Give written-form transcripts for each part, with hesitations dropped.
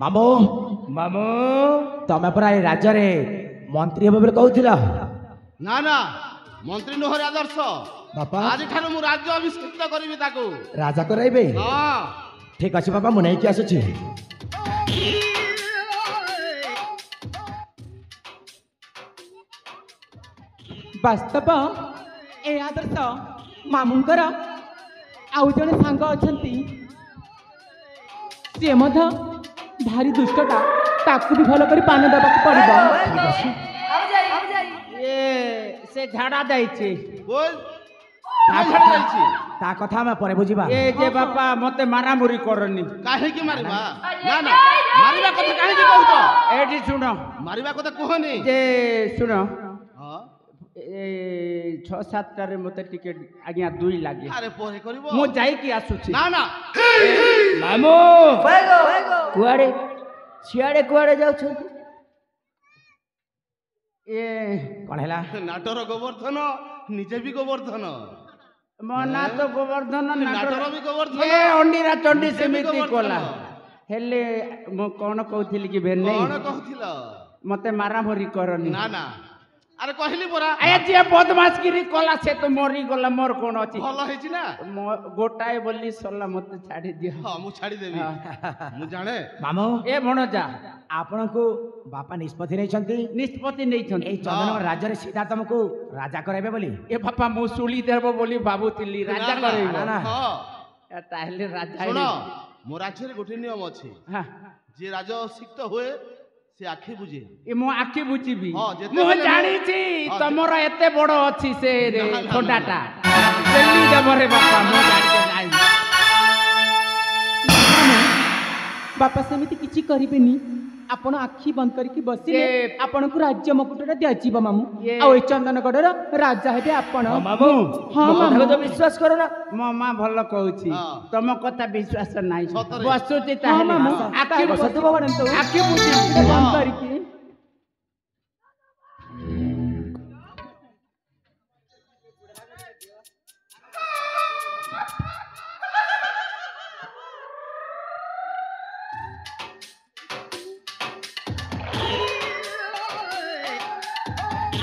ମାମୁ ମାମୁ ତମେ ପରା ଏ ରାଜ୍ୟରେ ମନ୍ତ୍ରୀ ହେବ ବୋଲି କହୁଥିଲ। ନା ନା ମନ୍ତ୍ରୀ ନୁହଁରେ ଆଦର୍ଶ ବାପା ଆଜିଠାରୁ ମୁଁ ରାଜ୍ୟ ଅଭିଷିକ୍ତ କରିବି ତାକୁ। ରାଜା କରାଇବେ? ହଁ ଠିକ ଅଛି ବାପା, ମୁଁ ନେଇକି ଆସୁଛି। ବାସ୍ତବ ଏ ଆଦର୍ଶ ମାମୁଙ୍କର ଆଉ ଜଣେ ସାଙ୍ଗ ଅଛନ୍ତି, ସିଏ ମଧ୍ୟ ଭାରି ଦୁଷ୍ଟଟା, ତାକୁ ବି ଭଲ କରି ପାନ ଦେବାକୁ ପଡ଼ିବ। ସେ ଝାଡ଼ା ଯାଇଛି। ବୋଲ ତା କଥା ଆମେ ପରେ ବୁଝିବା। ଏ ଯେ ବାପା ମତେ ମାରାମୁରି କରନି। କାହିଁକି ମାରିବା? ନା ନା ମାରିବା କଥା କାହିଁକି କହୁଛ? ଏଠି ଶୁଣ, ମାରିବା କଥା କୁହନି। ଯେ ଶୁଣ, ହଁ ଏ 6-7ଟାରେ ମତେ ଟିକେ ଆଜ୍ଞା 2 ଲାଗେ। ଆରେ ପରେ କରିବ। ମୁଁ ଯାଇକି ଆସୁଛି। ନା ନା ମାମୁ କୁଆଡେ ସିଆଡେ କୁଆଡେ ଯାଉଛନ୍ତି? ଏ କଣ ହେଲା? ନାଟର ଗୋବର୍ଦ୍ଧନ ନିଜେ ବି ଗୋବର୍ଦ୍ଧନ। ମୋ ନାଁ ତ ଗୋବର୍ଦ୍ଧନ, ନାଟର ବି ଗୋବର୍ଦ୍ଧନ। ଏ ଅଣ୍ଡିରା ଚଣ୍ଡୀ ନିଜେ ବି ସେମିତି ଗୋବର୍ଦ୍ଧନ। କଲା। ହେଲେ ମୁଁ କଣ କହୁଥିଲି କି ଭେନେଇ, କଣ କହୁଥିଲ? ମତେ ମାରାମରି କରନି। ନା ନା ଆରେ କହିଲି ପରା ଏ ଯିଏ ବଦମାସଗିରି କଲା ସେ ତ ମରିଗଲା, ମୋର କଣ ଅଛି? ଭଲ ହେଇଛି ନା। ଗୋଟାଏ ବୋଲି ସରିଲା, ମତେ ଛାଡି ଦିଅ। ହଁ ମୁଁ ଛାଡ଼ିଦେବି। ମୁଁ ଜାଣେ ମାମୁ ଏ ଭଣଜା ଆପଣଙ୍କୁ ବାପା ନିଷ୍ପତ୍ତି ନେଇଛନ୍ତି ନିଷ୍ପତ୍ତି ନେଇଛନ୍ତି। ଏଇ ଚନ୍ଦନଗଡ଼ ରାଜ୍ୟରେ ସିଧା ତମକୁ ରାଜା କରାଇବେ ବୋଲି। ଏ ବାପା ମୁଁ ଶୁଳି ଦେବ ବୋଲି ଭାବୁଥିଲି, ରାଜା ନା, କରେଇବ। ନା, ନା। ହଁ ତାହେଲେ ରାଜା ଶୁଣ, ମୋ ରାଜ୍ୟରେ ଗୋଟେ ନିୟମ ଅଛି, ହଁ, ଯିଏ ରାଜ ଅଭିଷିକ୍ତ ହୁଏ ସେ ଆଖି ବୁଝେ। ଏ ମୁଁ ଆଖି ବୁଝିବି। ହଁ, ଯେତେବେଳେ ମୁଁ ମୁଁ- ଜାଣିଛି ହଁ, ତମର ଏତେ ବଡ ଅଛି ସେ ନା, ନା, ନା, ଖଣ୍ଡାଟା। ଦେଲି ଦେବରେ ବାପା, ମୁଁ ଜାଣିଛି। ବାପା ସେମିତି କିଛି କରିବେନି, ଆପଣ ଆଖି ବନ୍ଦ କରିକି ବସିଲେ ଆପଣଙ୍କୁ ରାଜ୍ୟ ମୁକୁଟଟା ଦିଆଯିବ ମାମୁ। ଆଉ ଏ ଚନ୍ଦନଗଡ଼ର ରାଜା ହେବେ ଆପଣ। ମାମୁ ହଁ ମାମୁ। ବିଶ୍ୱାସ କର ନା। ମୋ ମା ଭଲ କହୁଛି, ହଁ। ତମ କଥା ବିଶ୍ୱାସ ନାହିଁ। ସତରେ। ବସୁଛି ହଁ ତାହେଲେ ମାମୁ, ଆଖି ବସନ୍ତୁ କରନ୍ତୁ। ଆଖି ବୁଝି ଟିକେ ବନ୍ଦ କରିକି।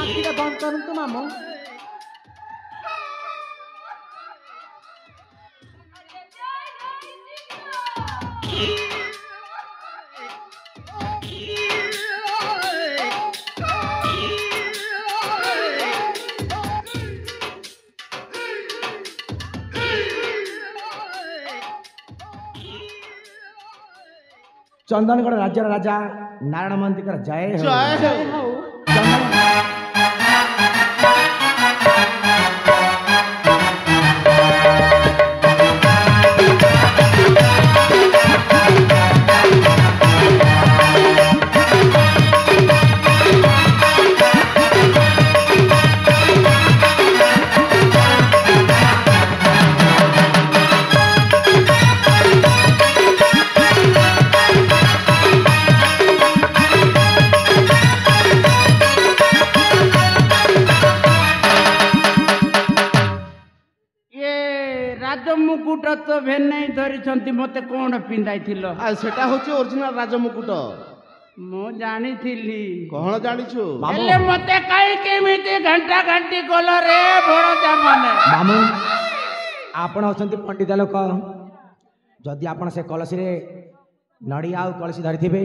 ଆଖିଟା ବନ୍ଦ କରନ୍ତୁ ମାମୁ। ଚନ୍ଦନଗଡ଼ ରାଜ୍ୟର ରାଜା ନାରାୟଣ ମହାନ୍ତିଙ୍କର ଜୟ ହେଉ। ଜୟ ହେଉ। ଜୟ ହଉ। ମୁକୁଟ ତ ଭେନେଇ ଧରିଛନ୍ତି, ମତେ କଣ ପିନ୍ଧାଇଥିଲ? ଆଉ ସେଟା ହଉଛି ଅରିଜିନାଲ ରାଜ ମୁକୁଟ। ମୁଁ ଜାଣିଥିଲି। କଣ ଜାଣିଛୁ? ହେଲେ ମତେ କାହିଁକି ଏମିତି ଘଣ୍ଟା ଘଣ୍ଟି କଲ ରେ ଭଣଜା ମାନେ? ମାମୁ ଆପଣ ହଉଛନ୍ତି ପଣ୍ଡିତ ଲୋକ, ଯଦି ଆପଣ ସେ କଳସୀରେ ନଡ଼ିଆ ଆଉ କଳସୀ ଧରିଥିବେ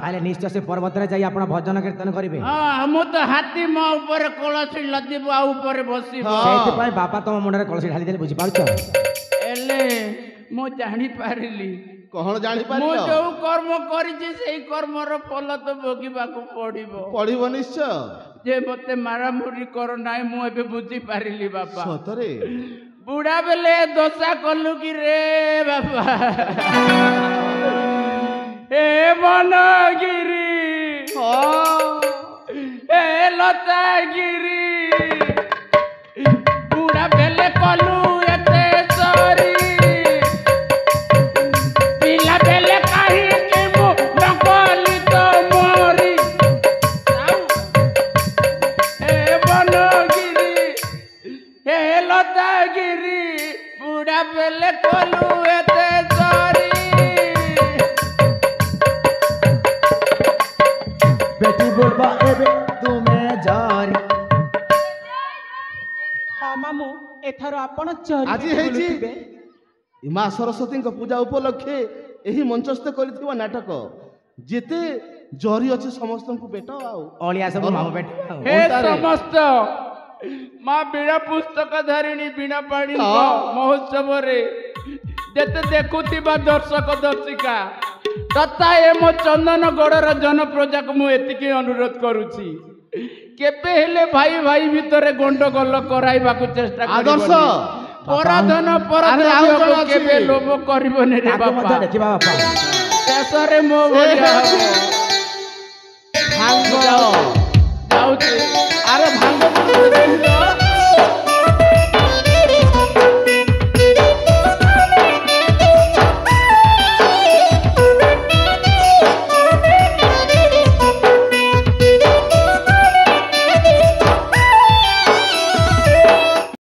ତାହେଲେ ନିଶ୍ଚୟ ସେ ପର୍ବତରେ ଯାଇ ଆପଣ ଭଜନ କୀର୍ତ୍ତନ କରିବେ। ହଁ, ମୁଁ ତ ହାତୀ ମୋ ଉପରେ କଳସୀ ଲଦିବ ଆଉ ଉପରେ ବସିବ। ସେଇଥିପାଇଁ ବାପା ତମ ମୁଣ୍ଡରେ କଳସୀ ଢାଳି ଦେଲେ, ବୁଝିପାରୁଛ? ହେଲେ ମୁଁ ଜାଣିପାରିଲି, କଣ ମୁଁ ଜାଣିପାରିଲ? ଯୋଉ କର୍ମ କରିଛି ସେଇ କର୍ମର ଫଳ ତ ଭୋଗିବାକୁ ପଡିବ। ପଢିବ ନିଶ୍ଚୟ। ଯେ ମତେ ମାରାମୁରି କର ନାହିଁ, ମୁଁ ଏବେ ବୁଝିପାରିଲି ବାପା। ସତରେ ବୁଢା ବେଲେ ଦଶା କଲୁ କି ରେ ବାପା? ଏ ବନଗିରି, ଏ ଲତାଗିରି, ବୁଢା ବେଲେ କଲୁ ଏତେ ସରି, ପିଲା ବେଲେ କାହିଁକି ମୁଁ ନକଲି ତ ମରି? ଏ ବନଗିରି, ଏ ଲତାଗିରି, ବୁଢା ବେଲେ କଲୁ ଏତେ ସରି। बोलबा एबे तुमे जरी हाँ मामू एथर आपण चरी আজি ହେଇଛି ମା ସରସ୍ୱତୀଙ୍କ ପୂଜା ଉପଲକ୍ଷେ ଏହି ମଞ୍ଚସ୍ଥ କରିଥିବା ନାଟକ ଯେତେ ଜରି ଅଛି ସମସ୍ତଙ୍କୁ ବେଟ ଆଉ ଅଳିଆ ସବୁ ମାମୁ ବେଟ हे समस्त माँ बीणा पुस्तक धारिणी बीणा पाणी महोत्सव रे जेते देखुथिबा दर्शक दर्शिका तथा ए मो चंदन गड़र जनप्रजा को मु एतिकी अनुरोध करूची केबे हेले भाई भाई भितरे गंडगोल कराइबा को चेष्टा आदर्श पराधन अरे पराधन आउ को जण केबे अछि। लोभ करबने रे ତାକୁ ମଧ୍ୟ बापा ଦେଖିବା ବାପା ଶେଷରେ ମୋ ଭଳିଆ ହବ ଭାଙ୍ଗ ଯାଉଛି ଆରେ ଭାଙ୍ଗ